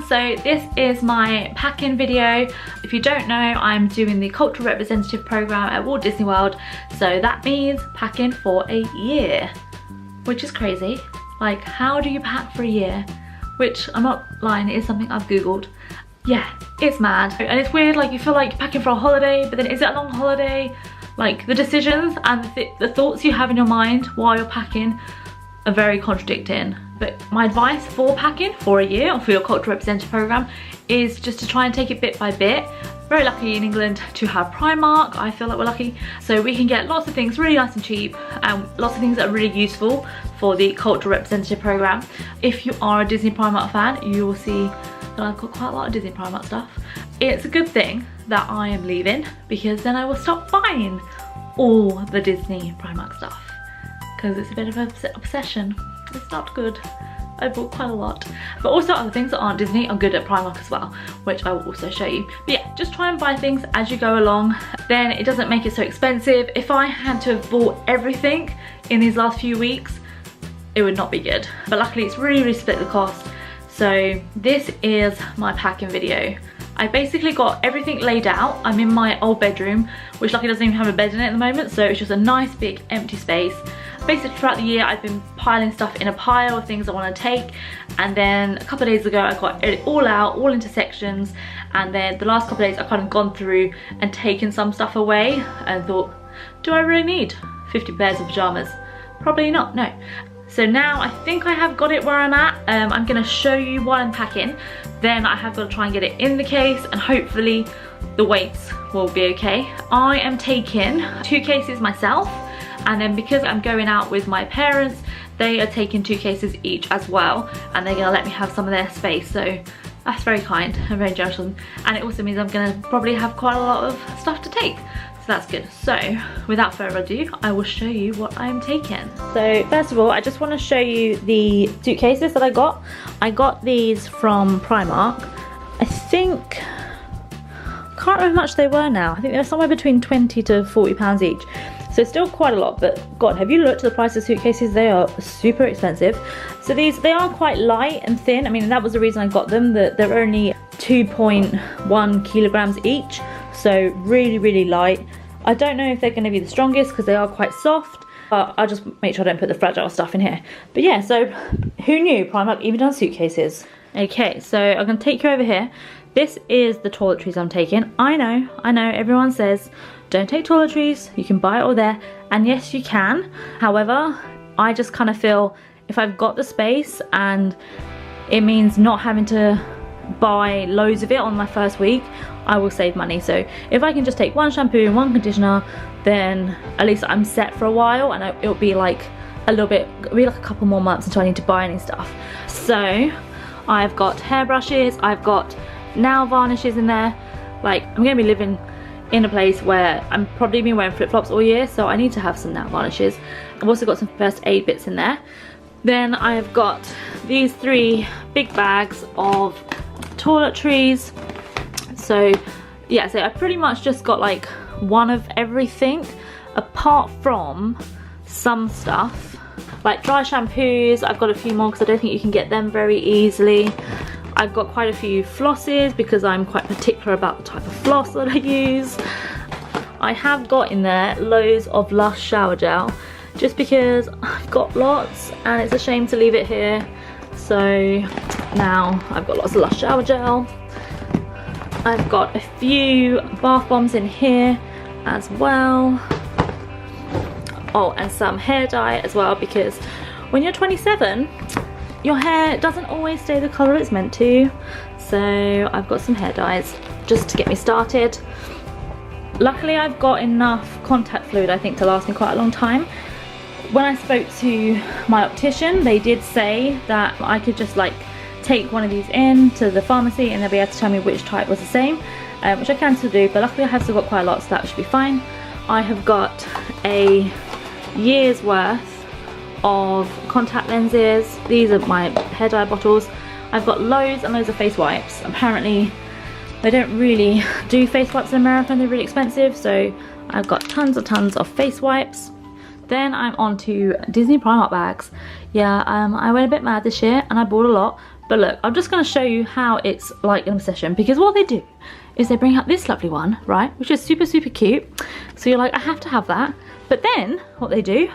so this is my pack-in video. If you don't know, I'm doing the cultural representative program at Walt Disney World, so that means packing for a year, which is crazy. Like, how do you pack for a year? Which, I'm not lying, it is something I've googled. Yeah, it's mad. And it's weird, like you feel like you're packing for a holiday, but then is it a long holiday? Like, the decisions and the thoughts you have in your mind while you're packing are very contradicting. But my advice for packing for a year or for your cultural representative program is just to try and take it bit by bit. Very lucky in England to have Primark. I feel like we're lucky. So we can get lots of things really nice and cheap, and lots of things that are really useful for the cultural representative program. If you are a Disney Primark fan, you will see that I've got quite a lot of Disney Primark stuff. It's a good thing that I am leaving, because then I will stop buying all the Disney Primark stuff, because it's a bit of an obsession. It's not good. I bought quite a lot. But also other things that aren't Disney are good at Primark as well, which I will also show you. But yeah, just try and buy things as you go along. Then it doesn't make it so expensive. If I had to have bought everything in these last few weeks, it would not be good. But luckily it's really split the cost. So this is my packing video. I basically got everything laid out. I'm in my old bedroom, which luckily doesn't even have a bed in it at the moment, so it's just a nice big empty space. Basically throughout the year I've been piling stuff in a pile of things I want to take, and then a couple of days ago I got it all out, all into sections, and then the last couple of days I've kind of gone through and taken some stuff away and thought, do I really need 50 pairs of pajamas? Probably not, no. So now I think I have got it where I'm at. I'm going to show you what I'm packing. Then I have got to try and get it in the case, and hopefully the weights will be okay. I am taking 2 cases myself, and then because I'm going out with my parents, they are taking 2 cases each as well, and they're going to let me have some of their space. So that's very kind and very generous of them. And it also means I'm going to probably have quite a lot of stuff to take. So that's good. So without further ado, I will show you what I'm taking. So first of all, I just want to show you the suitcases that I got. I got these from Primark. I think, I can't remember how much they were now. I think they were somewhere between 20 to 40 pounds each. So still quite a lot, but God, have you looked at the price of suitcases? They are super expensive. So they are quite light and thin. I mean, that was the reason I got them, that they're only 2.1 kilograms each. So really light. I don't know if they're going to be the strongest because they are quite soft, but I'll just make sure I don't put the fragile stuff in here. But yeah, so who knew Primark even done suitcases? Okay, so I'm going to take you over here. This is the toiletries I'm taking. I know, everyone says don't take toiletries, you can buy it all there, and yes you can. However, I just kind of feel if I've got the space and it means not having to buy loads of it on my first week, I will save money. So if I can just take 1 shampoo and 1 conditioner, then at least I'm set for a while, and it'll be like a little bit, it'll be like a couple more months until I need to buy any stuff. So I've got hairbrushes, I've got nail varnishes in there. Like, I'm gonna be living in a place where I'm probably been wearing flip-flops all year, so I need to have some nail varnishes. I've also got some first aid bits in there. Then I've got these 3 big bags of toiletries. So yeah, so I pretty much just got like one of everything, apart from some stuff like dry shampoos. I've got a few more because I don't think you can get them very easily. I've got quite a few flosses because I'm quite particular about the type of floss that I use. I have got in there loads of Lush shower gel, just because I've got lots and it's a shame to leave it here. So now I've got lots of Lush shower gel. I've got a few bath bombs in here as well. Oh, and some hair dye as well, because when you're 27, your hair doesn't always stay the colour it's meant to. So I've got some hair dyes just to get me started. Luckily I've got enough contact fluid, I think, to last me quite a long time. When I spoke to my optician, they did say that I could just like take one of these in to the pharmacy and they'll be able to tell me which type was the same, which I can still do, but luckily I have still got quite a lot, so that should be fine. I have got a year's worth of contact lenses. These are my hair dye bottles. I've got loads and loads of face wipes. Apparently they don't really do face wipes in America and they're really expensive, so I've got tons of face wipes. Then I'm on to Disney Primark bags. Yeah, I went a bit mad this year and I bought a lot, But look, I'm just going to show you how it's like in a session, because what they do is they bring out this lovely one, right, which is super, super cute. So you're like, I have to have that. But then what they do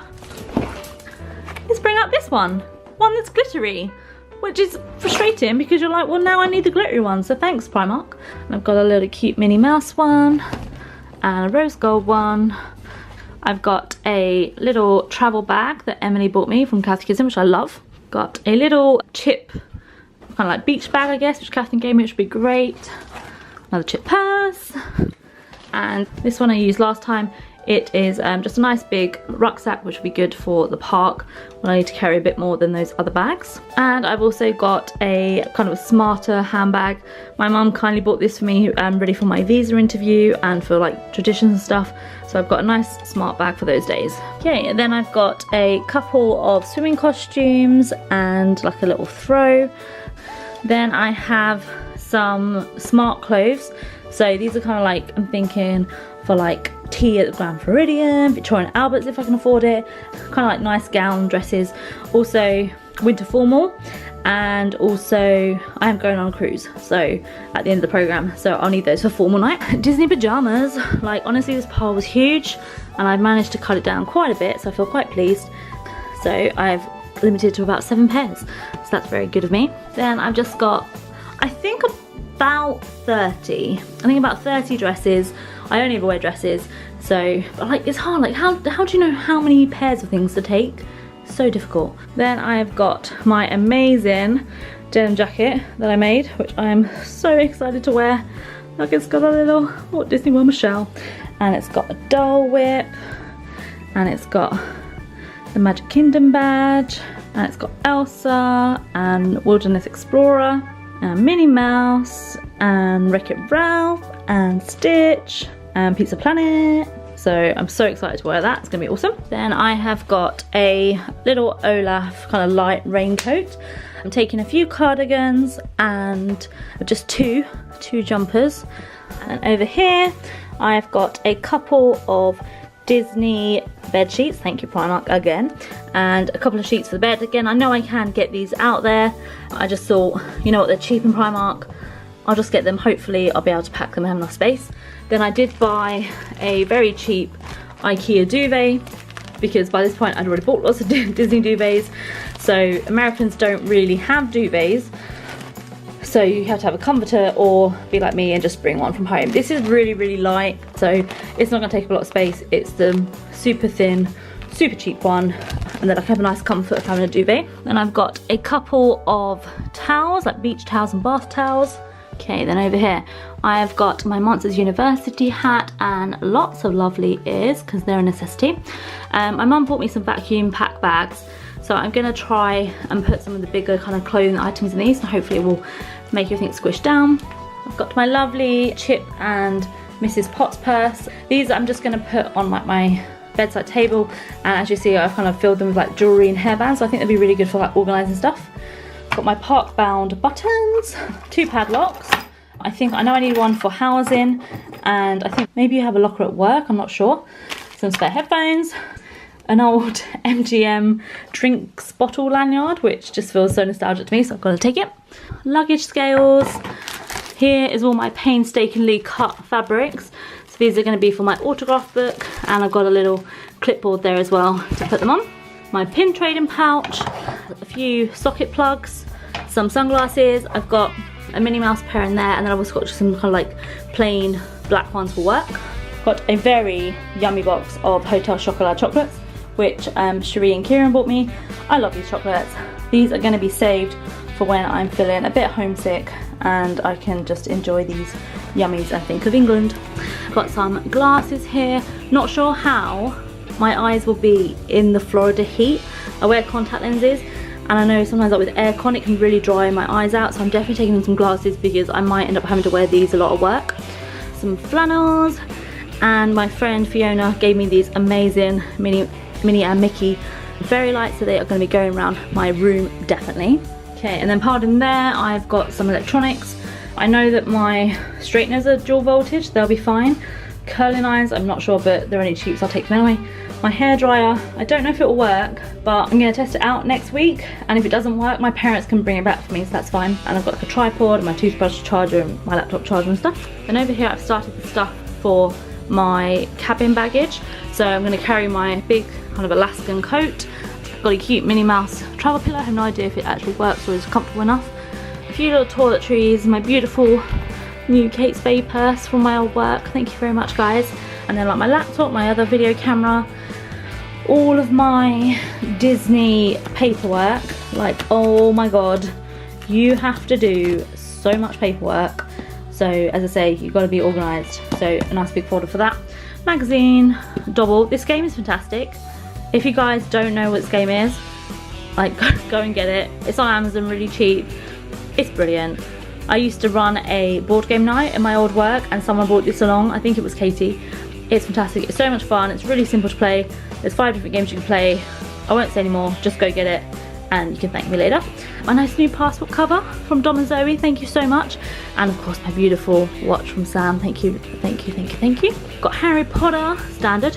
is bring out this one that's glittery, which is frustrating because you're like, well, now I need the glittery one, so thanks, Primark. And I've got a little cute Minnie Mouse one and a rose gold one. I've got a little travel bag that Emily bought me from Catechism, which I love. Got a little chip, kind of like beach bag, I guess, which Catherine gave me, which would be great. Another chip purse. And this one I used last time. It is just a nice big rucksack, which would be good for the park when I need to carry a bit more than those other bags. And I've also got a kind of a smarter handbag. My mum kindly bought this for me, ready for my visa interview and for like traditions and stuff. So I've got a nice smart bag for those days. Okay, and then I've got a couple of swimming costumes and like a little throw. Then I have some smart clothes. So these are kind of like, I'm thinking for like tea at the Grand Floridian, Victoria and Albert's if I can afford it. Kind of like nice gown dresses. Also winter formal. And also I am going on a cruise, so at the end of the program, so I'll need those for formal night. Disney pajamas, like honestly this pile was huge and I've managed to cut it down quite a bit, so I feel quite pleased. So I've limited to about 7 pairs, so that's very good of me. Then I've just got, I think about 30 dresses. I only ever wear dresses, so like it's hard, like how do you know how many pairs of things to take? So difficult. Then I've got my amazing denim jacket that I made, which I am so excited to wear. Look, it's got a little Walt Disney World shell, and it's got a Dole Whip, and it's got the Magic Kingdom badge, and it's got Elsa and Wilderness Explorer and Minnie Mouse and Wreck-It Ralph and Stitch and Pizza Planet. So I'm so excited to wear that, it's gonna be awesome. Then I have got a little Olaf kind of light raincoat. I'm taking a few cardigans and just two jumpers. And over here, I've got a couple of Disney bed sheets, thank you Primark again, and a couple of sheets for the bed. Again, I know I can get these out there. I just thought, you know what, they're cheap in Primark. I'll just get them, hopefully I'll be able to pack them and have enough space. Then I did buy a very cheap IKEA duvet, because by this point I'd already bought lots of Disney duvets. So Americans don't really have duvets, so you have to have a comforter or be like me and just bring one from home. This is really, really light, so it's not gonna take up a lot of space. It's the super thin, super cheap one, and then I can have a nice comfort of having a duvet. Then I've got a couple of towels, like beach towels and bath towels. Okay, then over here I have got my Monsters University hat and lots of lovely ears because they're a necessity. My mum bought me some vacuum pack bags, so I'm gonna try and put some of the bigger kind of clothing items in these, and hopefully it will make everything squish down. I've got my lovely Chip and Mrs. Potts purse. These I'm just gonna put on like my bedside table, and as you see I've kind of filled them with like jewellery and hairbands, so I think they'd be really good for like organising stuff. Got my park bound buttons, 2 padlocks. I know I need one for housing, and I think maybe you have a locker at work, I'm not sure. Some spare headphones, an old MGM drinks bottle lanyard, which just feels so nostalgic to me, so I've got to take it. Luggage scales. Here is all my painstakingly cut fabrics. So these are going to be for my autograph book, and I've got a little clipboard there as well to put them on. My pin trading pouch, a few socket plugs, some sunglasses. I've got a Minnie Mouse pair in there, and then I've also got just some kind of like plain black ones for work. Got a very yummy box of Hotel Chocolat chocolates, which Cherie and Kieran bought me. I love these chocolates. These are going to be saved for when I'm feeling a bit homesick and I can just enjoy these yummies and think of England. Got some glasses here. Not sure how my eyes will be in the Florida heat. I wear contact lenses, and I know sometimes like with aircon it can really dry my eyes out, so I'm definitely taking some glasses because I might end up having to wear these a lot at work. Some flannels, and my friend Fiona gave me these amazing Minnie and Mickey fairy lights, so they are going to be going around my room definitely. Okay, and then pardon there I've got some electronics. I know that my straighteners are dual voltage, they'll be fine. Curling irons, I'm not sure, but they're only cheap, so I'll take them anyway. My hairdryer, I don't know if it will work, but I'm gonna test it out next week, and if it doesn't work, my parents can bring it back for me, so that's fine. And I've got like a tripod and my toothbrush charger and my laptop charger and stuff. And over here I've started the stuff for my cabin baggage. So I'm gonna carry my big kind of Alaskan coat. I've got a cute Minnie Mouse travel pillow. I have no idea if it actually works or is comfortable enough. A few little toiletries, my beautiful new Kate Spade purse from my old work. Thank you very much, guys. And then like my laptop, my other video camera, all of my Disney paperwork. Like, oh my god, you have to do so much paperwork. So as I say, you've got to be organised. So a nice big folder for that. Magazine, Dobble. This game is fantastic. If you guys don't know what this game is, like go and get it. It's on Amazon, really cheap. It's brilliant. I used to run a board game night in my old work and someone brought this along. I think it was Katie. It's fantastic. It's so much fun. It's really simple to play. There's 5 different games you can play. I won't say any more. Just go get it and you can thank me later. My nice new passport cover from Dom and Zoe. Thank you so much. And of course my beautiful watch from Sam. Thank you, thank you, thank you, thank you. Got Harry Potter standard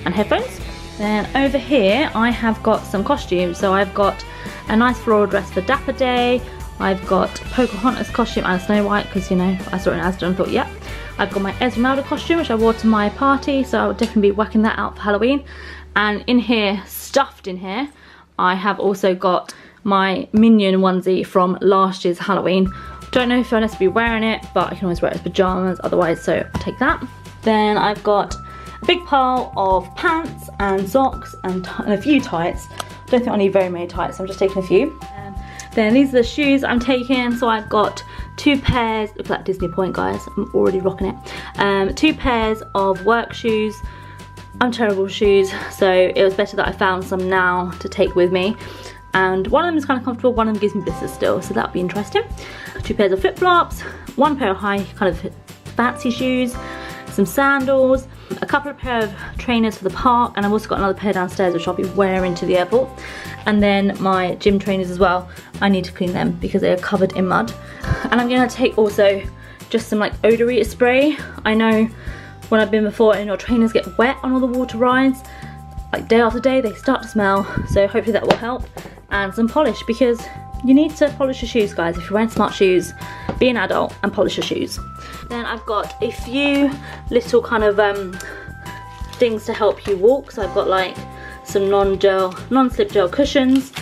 and headphones. Then over here I have got some costumes. So I've got a nice floral dress for Dapper Day. I've got Pocahontas costume and Snow White because, you know, I saw it in Asda and thought, yep. I've got my Esmeralda costume, which I wore to my party, so I'll definitely be whacking that out for Halloween. And in here, stuffed in here, I have also got my Minion onesie from last year's Halloween. Don't know if I'm necessarily wearing it, but I can always wear it as pyjamas otherwise, so I'll take that. Then I've got a big pile of pants and socks and a few tights. Don't think I need very many tights, so I'm just taking a few. Then these are the shoes I'm taking. So I've got 2 pairs, look at that Disney point, guys, I'm already rocking it. 2 pairs of work shoes. I'm terrible with shoes, so it was better that I found some now to take with me. And one of them is kind of comfortable, one of them gives me blisters still, so that'll be interesting. 2 pairs of flip-flops, 1 pair of high kind of fancy shoes, some sandals, a couple of pair of trainers for the park, and I've also got another pair downstairs which I'll be wearing to the airport. And then my gym trainers as well. I need to clean them because they are covered in mud. And I'm gonna take also just some like odorator spray. I know when I've been before and your trainers get wet on all the water rides, like day after day they start to smell, so hopefully that will help. And some polish, because you need to polish your shoes, guys. If you're wearing smart shoes, be an adult and polish your shoes. Then I've got a few little kind of things to help you walk. So I've got like some non-slip gel cushions.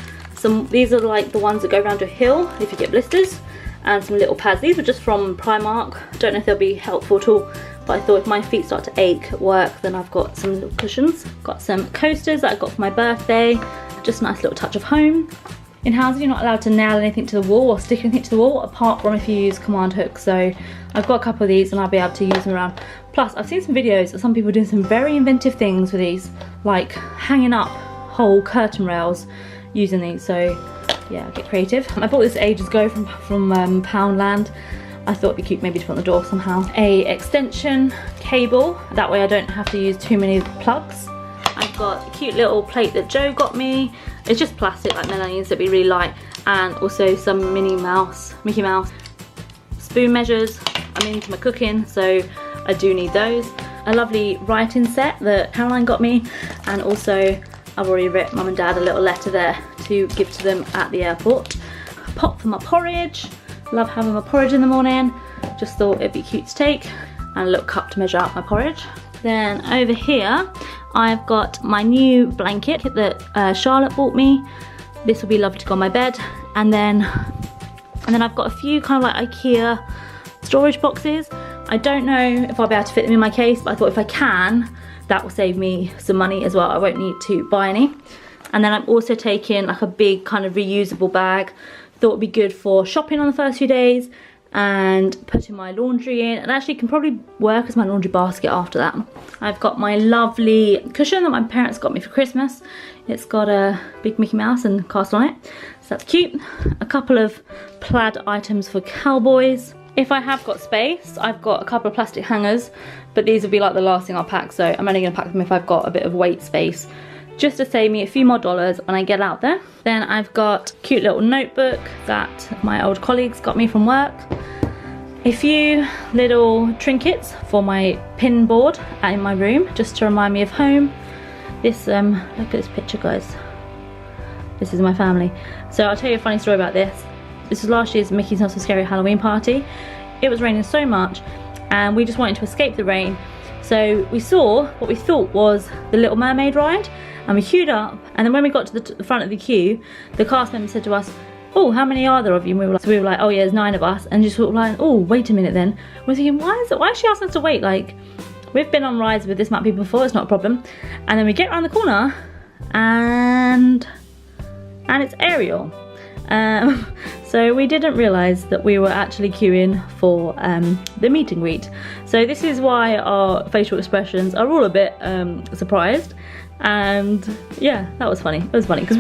These are like the ones that go around your heel if you get blisters, and some little pads. These are just from Primark. Don't know if they'll be helpful at all, but I thought if my feet start to ache at work, then I've got some little cushions. Got some coasters that I got for my birthday. Just a nice little touch of home. In housing, you're not allowed to nail anything to the wall or stick anything to the wall, apart from if you use command hooks. So I've got a couple of these and I'll be able to use them around. Plus, I've seen some videos of some people doing some very inventive things with these, like hanging up whole curtain rails using these. So yeah, get creative. I bought this ages ago from Poundland. I thought it'd be cute maybe to put on the door somehow. A extension cable, that way I don't have to use too many plugs. I've got a cute little plate that Joe got me. It's just plastic like Melanie's, so it'll be really light. And also some Mickey Mouse spoon measures. I'm into my cooking, so I do need those. A lovely writing set that Caroline got me, and also I've already written Mum and Dad a little letter there to give to them at the airport. A pot for my porridge. Love having my porridge in the morning. Just thought it'd be cute to take. And a little cup to measure out my porridge. Then over here, I've got my new blanket that Charlotte bought me. This will be lovely to go on my bed. And then I've got a few kind of like IKEA storage boxes. I don't know if I'll be able to fit them in my case, but I thought if I can, that will save me some money as well. I won't need to buy any. And then I'm also taking like a big kind of reusable bag. Thought it'd be good for shopping on the first few days and putting my laundry in, and actually can probably work as my laundry basket after that. I've got my lovely cushion that my parents got me for Christmas. It's got a big Mickey Mouse and castle on it, so that's cute. A couple of plaid items for cowboys. If I have got space, I've got a couple of plastic hangers, but these will be like the last thing I'll pack, so I'm only gonna pack them if I've got a bit of weight space, just to save me a few more dollars when I get out there. Then I've got a cute little notebook that my old colleagues got me from work. A few little trinkets for my pin board in my room, just to remind me of home. This, look at this picture, guys. This is my family. So I'll tell you a funny story about this. This was last year's Mickey's Not So Scary Halloween party. It was raining so much and we just wanted to escape the rain. So we saw what we thought was the Little Mermaid ride, and we queued up, and then when we got to the front of the queue, the cast member said to us, oh, how many are there of you? And we were like, oh yeah, there's 9 of us, and just sort of like, oh, wait a minute then. We're thinking, why is she asking us to wait? Like, we've been on rides with this amount of people before, it's not a problem. And then we get around the corner, and it's Ariel. So we didn't realise that we were actually queuing for the meet and greet. So this is why our facial expressions are all a bit surprised. And yeah, that was funny. It was funny because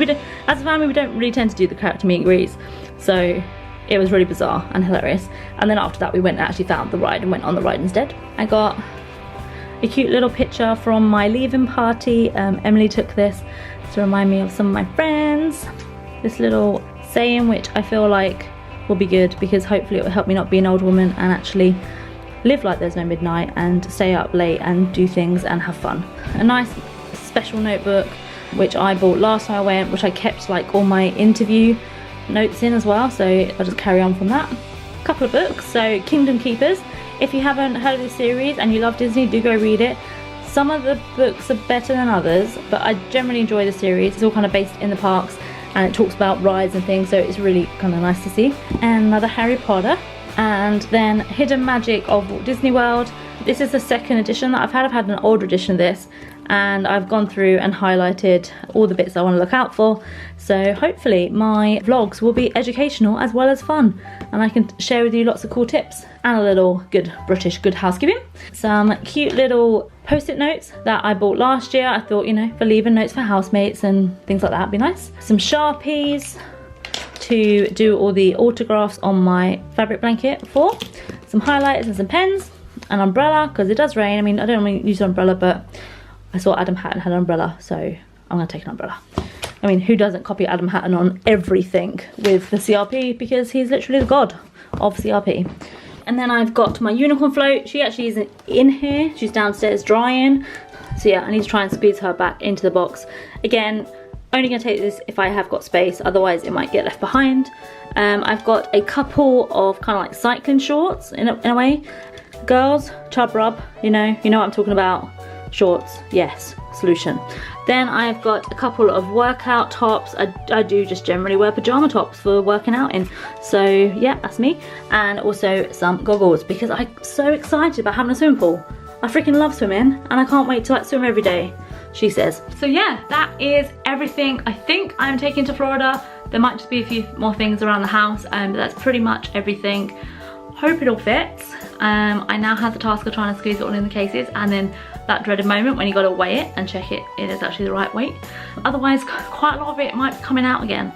as a family, we don't really tend to do the character meet and greets. So it was really bizarre and hilarious. And then after that, we went and actually found the ride and went on the ride instead. I got a cute little picture from my leaving party. Emily took this to remind me of some of my friends. This little saying, which I feel like will be good because hopefully it will help me not be an old woman and actually live like there's no midnight and stay up late and do things and have fun. A nice special notebook which I bought last time I went, which I kept like all my interview notes in as well, so I'll just carry on from that. A couple of books. So Kingdom Keepers, if you haven't heard of this series and you love Disney, do go read it. Some of the books are better than others, but I generally enjoy the series. It's all kind of based in the parks and it talks about rides and things, so it's really kind of nice to see. And another Harry Potter, and then Hidden Magic of Walt Disney World. This is the second edition that I've had. I've had an older edition of this, and I've gone through and highlighted all the bits I want to look out for. So hopefully my vlogs will be educational as well as fun, and I can share with you lots of cool tips and a little good British good housekeeping. Some cute little post-it notes that I bought last year. I thought, you know, for leaving notes for housemates and things like that would be nice. Some Sharpies to do all the autographs on my fabric blanket for. Some highlighters and some pens. An umbrella, because it does rain. I mean, I don't want to use an umbrella, but I saw Adam Hatton had an umbrella, so I'm going to take an umbrella. I mean, who doesn't copy Adam Hatton on everything with the CRP, because he's literally the god of CRP. And then I've got my unicorn float. She actually isn't in here. She's downstairs drying. So yeah, I need to try and squeeze her back into the box. Again, only going to take this if I have got space, otherwise it might get left behind. I've got a couple of kind of like cycling shorts in a way. Girls, chub rub, you know what I'm talking about. Shorts, yes, solution. Then I've got a couple of workout tops. I do just generally wear pajama tops for working out in. So yeah, that's me. And also some goggles, because I'm so excited about having a swimming pool. I freaking love swimming and I can't wait to like swim every day, she says. So yeah, that is everything I think I'm taking to Florida. There might just be a few more things around the house, but that's pretty much everything. Hope it all fits. I now have the task of trying to squeeze it all in the cases, and then that dreaded moment when you got to weigh it and check it is actually the right weight. Otherwise, quite a lot of it might be coming out again.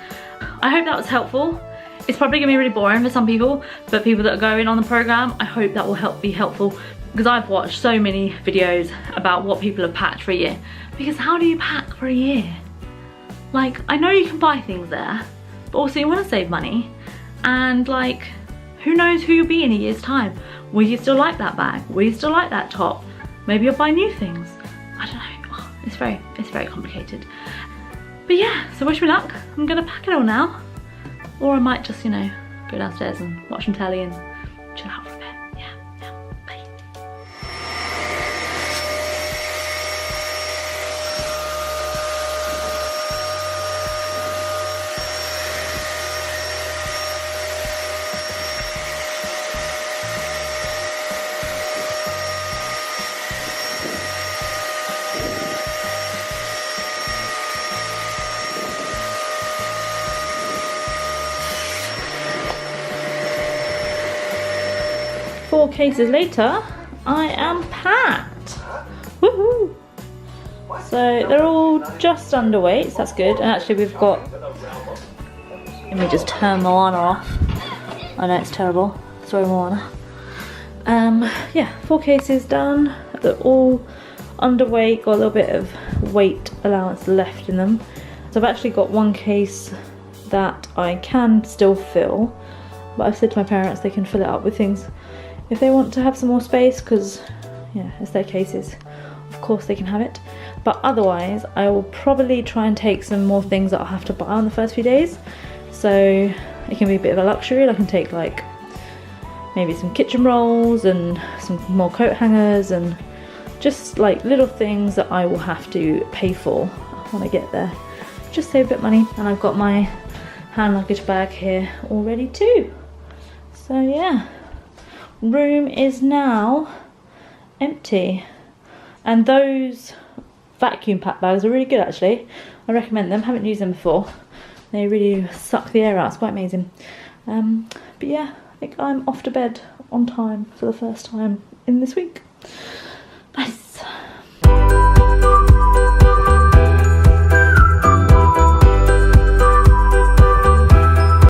I hope that was helpful. It's probably gonna be really boring for some people, but people that are going on the program, I hope that will be helpful, because I've watched so many videos about what people have packed for a year. Because how do you pack for a year? Like, I know you can buy things there, but also you want to save money, and like, who knows who you'll be in a year's time? Will you still like that bag? Will you still like that top? Maybe you'll buy new things. I don't know. Oh, it's very complicated. But yeah, so wish me luck. I'm gonna pack it all now. Or I might just, you know, go downstairs and watch some telly and chill out for a bit. Yeah, bye. 4 cases later, I am packed. Woohoo! So they're all just underweight, so that's good. And actually we've got, let me just turn Moana off. I know it's terrible, sorry Moana. Yeah, 4 cases done. They're all underweight, got a little bit of weight allowance left in them. So I've actually got 1 case that I can still fill, but I've said to my parents they can fill it up with things if they want to have some more space, because yeah, it's their cases, of course they can have it. But otherwise, I will probably try and take some more things that I'll have to buy on the first few days. So it can be a bit of a luxury. I can take like maybe some kitchen rolls and some more coat hangers and just like little things that I will have to pay for when I get there. Just save a bit of money. And I've got my hand luggage bag here already too. So yeah, room is now empty. And those vacuum pack bags are really good actually. I recommend them, haven't used them before. They really suck the air out, it's quite amazing. But yeah, I think I'm off to bed on time for the first time in this week.